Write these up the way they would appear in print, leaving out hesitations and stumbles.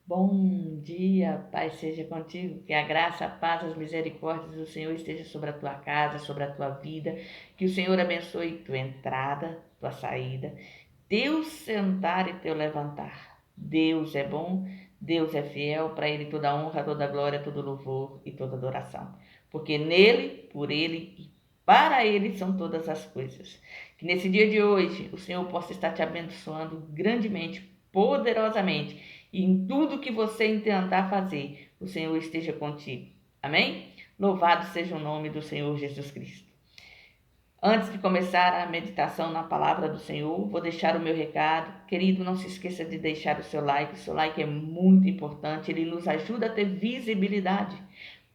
Bom dia, Pai seja contigo, que a graça, a paz, as misericórdias do Senhor esteja sobre a tua casa, sobre a tua vida, que o Senhor abençoe tua entrada, tua saída, teu sentar e teu levantar. Deus é bom, Deus é fiel, para Ele toda honra, toda glória, todo louvor e toda adoração, porque nele, por Ele e para Ele são todas as coisas. Que nesse dia de hoje o Senhor possa estar te abençoando grandemente, poderosamente, e em tudo que você intentar fazer, o Senhor esteja contigo. Amém? Louvado seja o nome do Senhor Jesus Cristo. Antes de começar a meditação na palavra do Senhor, vou deixar o meu recado. Querido, não se esqueça de deixar o seu like. O seu like é muito importante, ele nos ajuda a ter visibilidade.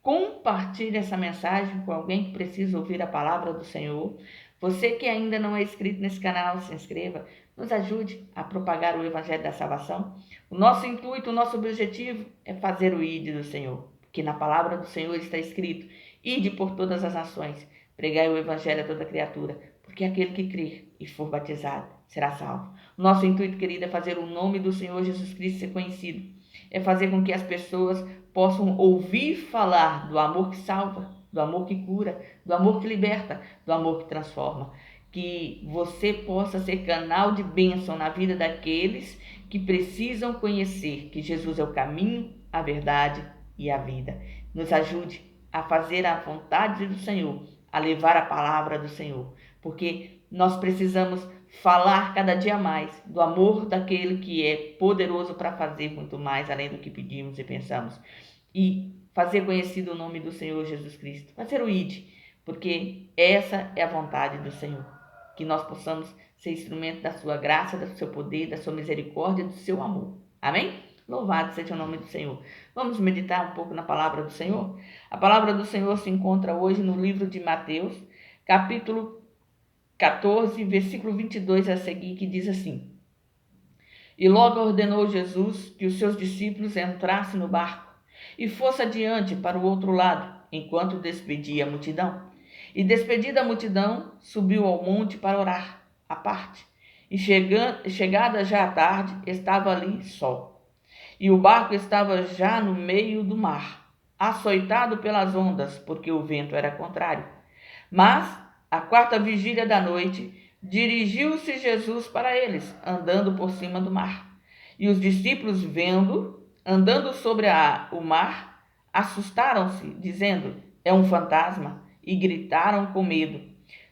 Compartilhe essa mensagem com alguém que precisa ouvir a palavra do Senhor. Você que ainda não é inscrito nesse canal, se inscreva. Nos ajude a propagar o Evangelho da Salvação. O nosso intuito, o nosso objetivo é fazer o ID do Senhor. Porque na palavra do Senhor está escrito: Ide por todas as nações, pregai o Evangelho a toda criatura, porque aquele que crer e for batizado será salvo. O nosso intuito, querido, é fazer o nome do Senhor Jesus Cristo ser conhecido. É fazer com que as pessoas possam ouvir falar do amor que salva, do amor que cura, do amor que liberta, do amor que transforma. Que você possa ser canal de bênção na vida daqueles que precisam conhecer que Jesus é o caminho, a verdade e a vida. Nos ajude a fazer a vontade do Senhor, a levar a palavra do Senhor, porque nós precisamos falar cada dia mais do amor daquele que é poderoso para fazer muito mais além do que pedimos e pensamos, e fazer conhecido o nome do Senhor Jesus Cristo, fazer o ID, porque essa é a vontade do Senhor, que nós possamos ser instrumento da sua graça, do seu poder, da sua misericórdia, do seu amor. Amém? Louvado seja o nome do Senhor. Vamos meditar um pouco na palavra do Senhor? A palavra do Senhor se encontra hoje no livro de Mateus, capítulo 14, versículo 22 a seguir, que diz assim: E logo ordenou Jesus que os seus discípulos entrassem no barco e fosse adiante para o outro lado, enquanto despedia a multidão. E despedida a multidão, subiu ao monte para orar, à parte. E chegada já a tarde, estava ali só. E o barco estava já no meio do mar, açoitado pelas ondas, porque o vento era contrário. Mas, à quarta vigília da noite, dirigiu-se Jesus para eles, andando por cima do mar. E os discípulos, vendo, andando sobre o mar, assustaram-se, dizendo: É um fantasma, e gritaram com medo.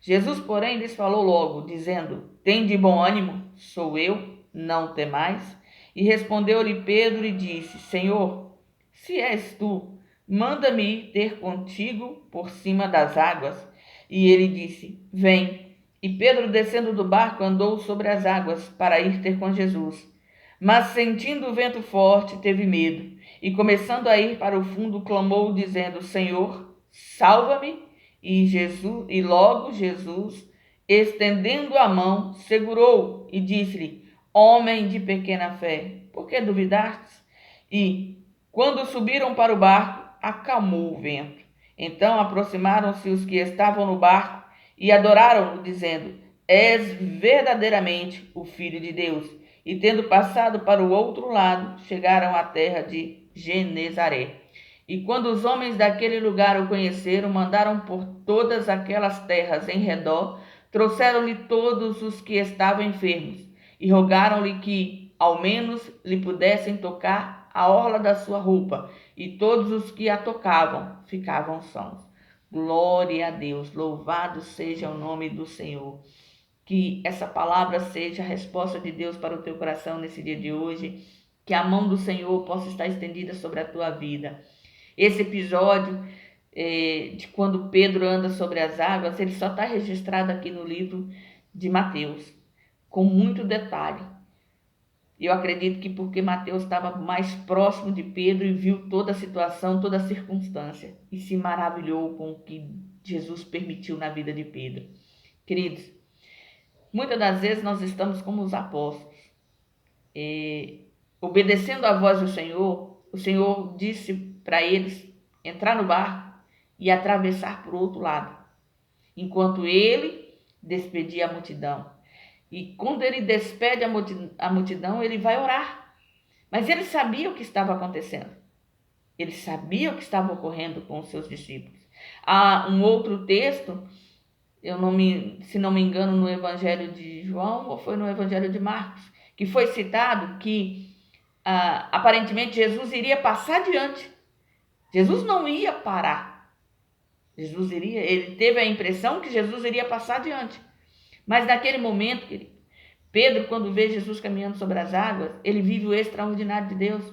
Jesus, porém, lhes falou logo, dizendo: Tende bom ânimo, sou eu, não temais. E respondeu-lhe Pedro e disse: Senhor, se és tu, manda-me ir ter contigo por cima das águas. E ele disse: Vem. E Pedro, descendo do barco, andou sobre as águas para ir ter com Jesus. Mas, sentindo o vento forte, teve medo. E, começando a ir para o fundo, clamou, dizendo: Senhor, salva-me. E logo Jesus, estendendo a mão, segurou e disse-lhe: Homem de pequena fé, por que duvidastes? E, quando subiram para o barco, acalmou o vento. Então aproximaram-se os que estavam no barco e adoraram-no, dizendo: És verdadeiramente o Filho de Deus. E tendo passado para o outro lado, chegaram à terra de Genezaré. E quando os homens daquele lugar o conheceram, mandaram por todas aquelas terras em redor, trouxeram-lhe todos os que estavam enfermos, e rogaram-lhe que, ao menos, lhe pudessem tocar a orla da sua roupa, e todos os que a tocavam ficavam sãos. Glória a Deus, louvado seja o nome do Senhor. Que essa palavra seja a resposta de Deus para o teu coração nesse dia de hoje, que a mão do Senhor possa estar estendida sobre a tua vida. Esse episódio de quando Pedro anda sobre as águas, ele só está registrado aqui no livro de Mateus, com muito detalhe. Eu acredito que porque Mateus estava mais próximo de Pedro e viu toda a situação, toda a circunstância, e se maravilhou com o que Jesus permitiu na vida de Pedro. Queridos, muitas das vezes nós estamos como os apóstolos, obedecendo à voz do Senhor. O Senhor disse para eles entrar no barco e atravessar para o outro lado, enquanto ele despedia a multidão. E quando ele despede a multidão, ele vai orar. Mas ele sabia o que estava acontecendo. Ele sabia o que estava ocorrendo com os seus discípulos. Há um outro texto, se não me engano, no Evangelho de João ou foi no Evangelho de Marcos, que foi citado que aparentemente Jesus iria passar adiante. Jesus não ia parar. Ele teve a impressão que Jesus iria passar adiante. Mas naquele momento, Pedro, quando vê Jesus caminhando sobre as águas, ele vive o extraordinário de Deus,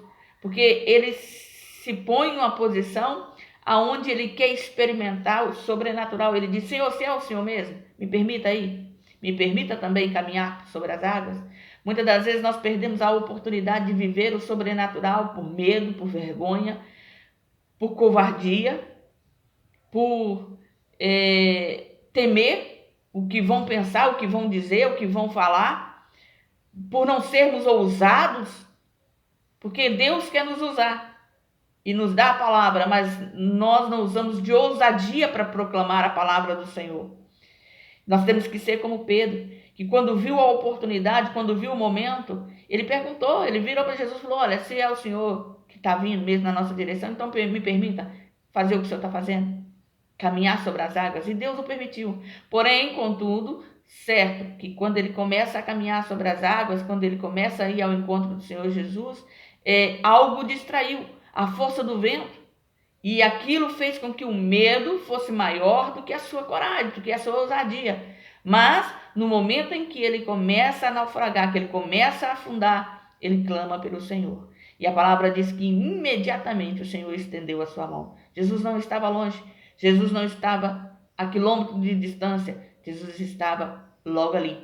porque ele se põe em uma posição aonde ele quer experimentar o sobrenatural. Ele diz: Senhor, se é o Senhor mesmo, me permita ir, me permita também caminhar sobre as águas. Muitas das vezes nós perdemos a oportunidade de viver o sobrenatural por medo, por vergonha, por covardia, por temer o que vão pensar, o que vão dizer, o que vão falar, por não sermos ousados, porque Deus quer nos usar e nos dá a palavra, mas nós não usamos de ousadia para proclamar a palavra do Senhor. Nós temos que ser como Pedro, que quando viu a oportunidade, quando viu o momento, ele perguntou, ele virou para Jesus e falou: olha, se é o Senhor que está vindo mesmo na nossa direção, então me permita fazer o que o Senhor está fazendo, caminhar sobre as águas. E Deus o permitiu. Porém, contudo, certo que quando ele começa a caminhar sobre as águas, quando ele começa a ir ao encontro do Senhor Jesus, algo distraiu, a força do vento, e aquilo fez com que o medo fosse maior do que a sua coragem, do que a sua ousadia. Mas no momento em que ele começa a naufragar, que ele começa a afundar, ele clama pelo Senhor. E a palavra diz que imediatamente o Senhor estendeu a sua mão. Jesus não estava longe, Jesus não estava a quilômetros de distância, Jesus estava logo ali,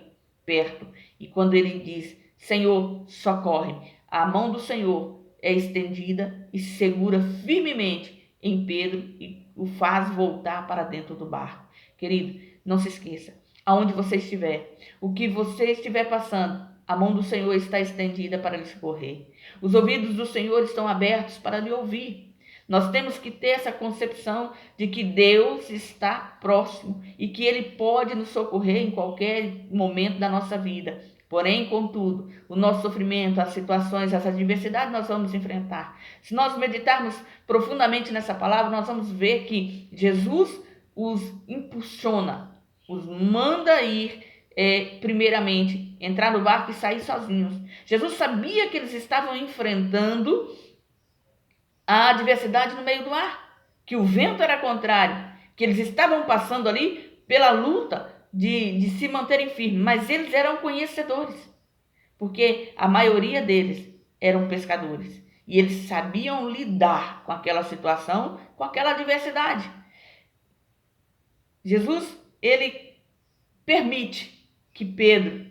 perto. E quando ele diz: Senhor, socorre-me, a mão do Senhor é estendida e segura firmemente em Pedro e o faz voltar para dentro do barco. Querido, não se esqueça, aonde você estiver, o que você estiver passando, a mão do Senhor está estendida para lhe socorrer. Os ouvidos do Senhor estão abertos para lhe ouvir. Nós temos que ter essa concepção de que Deus está próximo e que Ele pode nos socorrer em qualquer momento da nossa vida. Porém, contudo, o nosso sofrimento, as situações, as adversidades nós vamos enfrentar. Se nós meditarmos profundamente nessa palavra, nós vamos ver que Jesus os impulsiona, os manda ir, primeiramente, entrar no barco e sair sozinhos. Jesus sabia que eles estavam enfrentando a adversidade no meio do mar, que o vento era contrário, que eles estavam passando ali pela luta de se manterem firmes, mas eles eram conhecedores, porque a maioria deles eram pescadores e eles sabiam lidar com aquela situação, com aquela adversidade. Jesus, ele permite que Pedro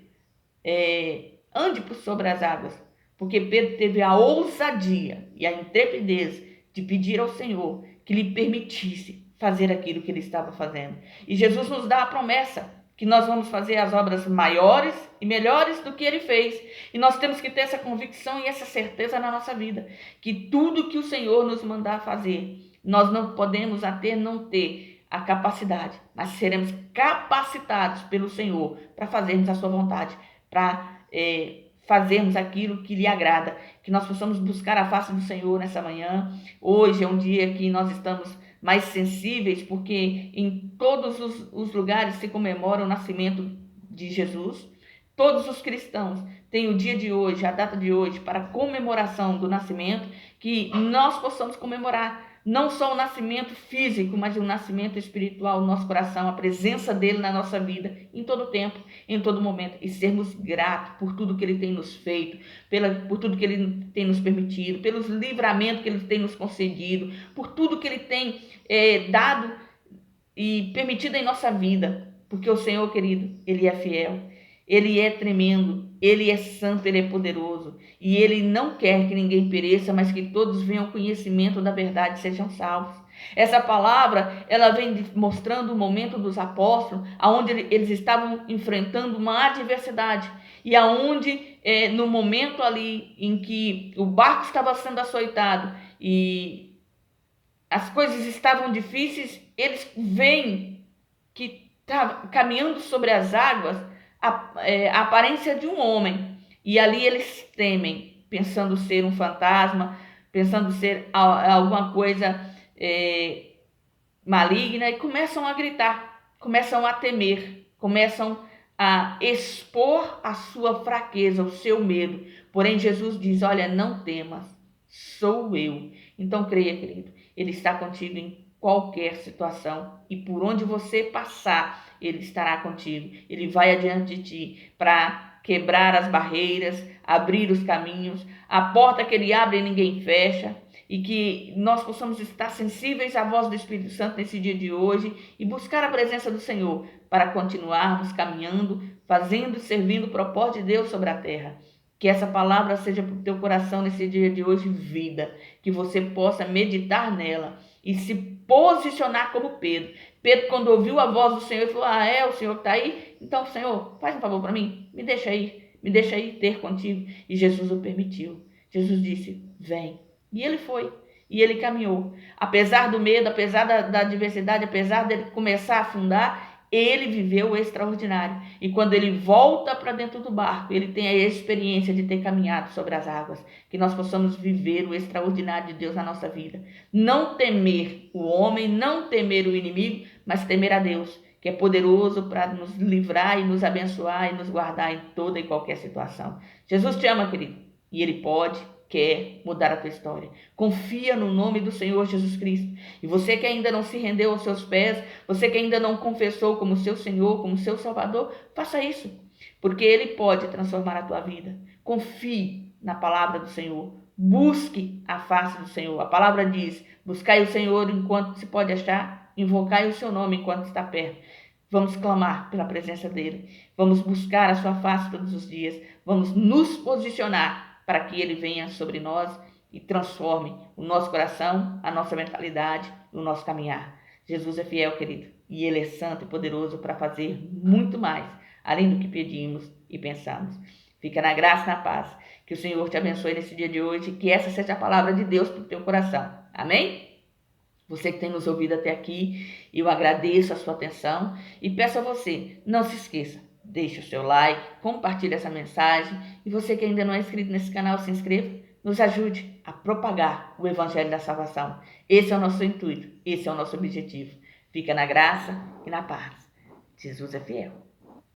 ande por sobre as águas, porque Pedro teve a ousadia e a intrepidez de pedir ao Senhor que lhe permitisse fazer aquilo que ele estava fazendo. E Jesus nos dá a promessa que nós vamos fazer as obras maiores e melhores do que ele fez. E nós temos que ter essa convicção e essa certeza na nossa vida, que tudo que o Senhor nos mandar fazer, nós não podemos não ter a capacidade, mas seremos capacitados pelo Senhor para fazermos a sua vontade, para fazermos aquilo que lhe agrada, que nós possamos buscar a face do Senhor nessa manhã. Hoje é um dia que nós estamos mais sensíveis, porque em todos os lugares se comemora o nascimento de Jesus. Todos os cristãos têm o dia de hoje, a data de hoje, para a comemoração do nascimento, que nós possamos comemorar não só o nascimento físico, mas o nascimento espiritual no nosso coração, a presença dele na nossa vida, em todo tempo, em todo momento, e sermos gratos por tudo que ele tem nos feito, por tudo que ele tem nos permitido, pelos livramentos que ele tem nos concedido, por tudo que ele tem dado e permitido em nossa vida, porque o Senhor, querido, ele é fiel, ele é tremendo, ele é santo, ele é poderoso, e ele não quer que ninguém pereça, mas que todos venham ao conhecimento da verdade e sejam salvos. Essa palavra, ela vem mostrando o momento dos apóstolos, onde eles estavam enfrentando uma adversidade, e aonde, no momento ali em que o barco estava sendo açoitado e as coisas estavam difíceis, eles veem que estava caminhando sobre as águas a aparência de um homem, e ali eles temem, pensando ser um fantasma, pensando ser alguma coisa maligna, e começam a gritar, começam a temer, começam a expor a sua fraqueza, o seu medo. Porém, Jesus diz: olha, não temas, sou eu. Então creia, querido, Ele está contigo em qualquer situação, e por onde você passar, Ele estará contigo. Ele vai adiante de ti para quebrar as barreiras, abrir os caminhos, a porta que Ele abre ninguém fecha, e que nós possamos estar sensíveis à voz do Espírito Santo nesse dia de hoje e buscar a presença do Senhor para continuarmos caminhando, fazendo, servindo o propósito de Deus sobre a terra. Que essa palavra seja para o teu coração nesse dia de hoje vida, que você possa meditar nela e se posicionar como Pedro. Pedro, quando ouviu a voz do Senhor, falou: ah, é o Senhor que está aí? Então, Senhor, faz um favor para mim, me deixa aí ter contigo. E Jesus o permitiu. Jesus disse: vem. E ele foi, e ele caminhou. Apesar do medo, apesar da adversidade, apesar dele começar a afundar, ele viveu o extraordinário. E quando ele volta para dentro do barco, ele tem a experiência de ter caminhado sobre as águas. Que nós possamos viver o extraordinário de Deus na nossa vida. Não temer o homem, não temer o inimigo, mas temer a Deus, que é poderoso para nos livrar e nos abençoar e nos guardar em toda e qualquer situação. Jesus te ama, querido, e Ele quer mudar a tua história. Confia no nome do Senhor Jesus Cristo. E você que ainda não se rendeu aos seus pés, você que ainda não confessou como seu Senhor, como seu Salvador, faça isso, porque Ele pode transformar a tua vida. Confie na palavra do Senhor. Busque a face do Senhor. A palavra diz: buscai o Senhor enquanto se pode achar, invocai o seu nome enquanto está perto. Vamos clamar pela presença dEle. Vamos buscar a sua face todos os dias. Vamos nos posicionar para que Ele venha sobre nós e transforme o nosso coração, a nossa mentalidade, o nosso caminhar. Jesus é fiel, querido, e Ele é santo e poderoso para fazer muito mais, além do que pedimos e pensamos. Fica na graça e na paz. Que o Senhor te abençoe nesse dia de hoje, que essa seja a palavra de Deus para o teu coração. Amém? Você que tem nos ouvido até aqui, eu agradeço a sua atenção e peço a você, não se esqueça, deixe o seu like, compartilhe essa mensagem, e você que ainda não é inscrito nesse canal, se inscreva, nos ajude a propagar o Evangelho da Salvação. Esse é o nosso intuito, esse é o nosso objetivo. Fica na graça e na paz. Jesus é fiel.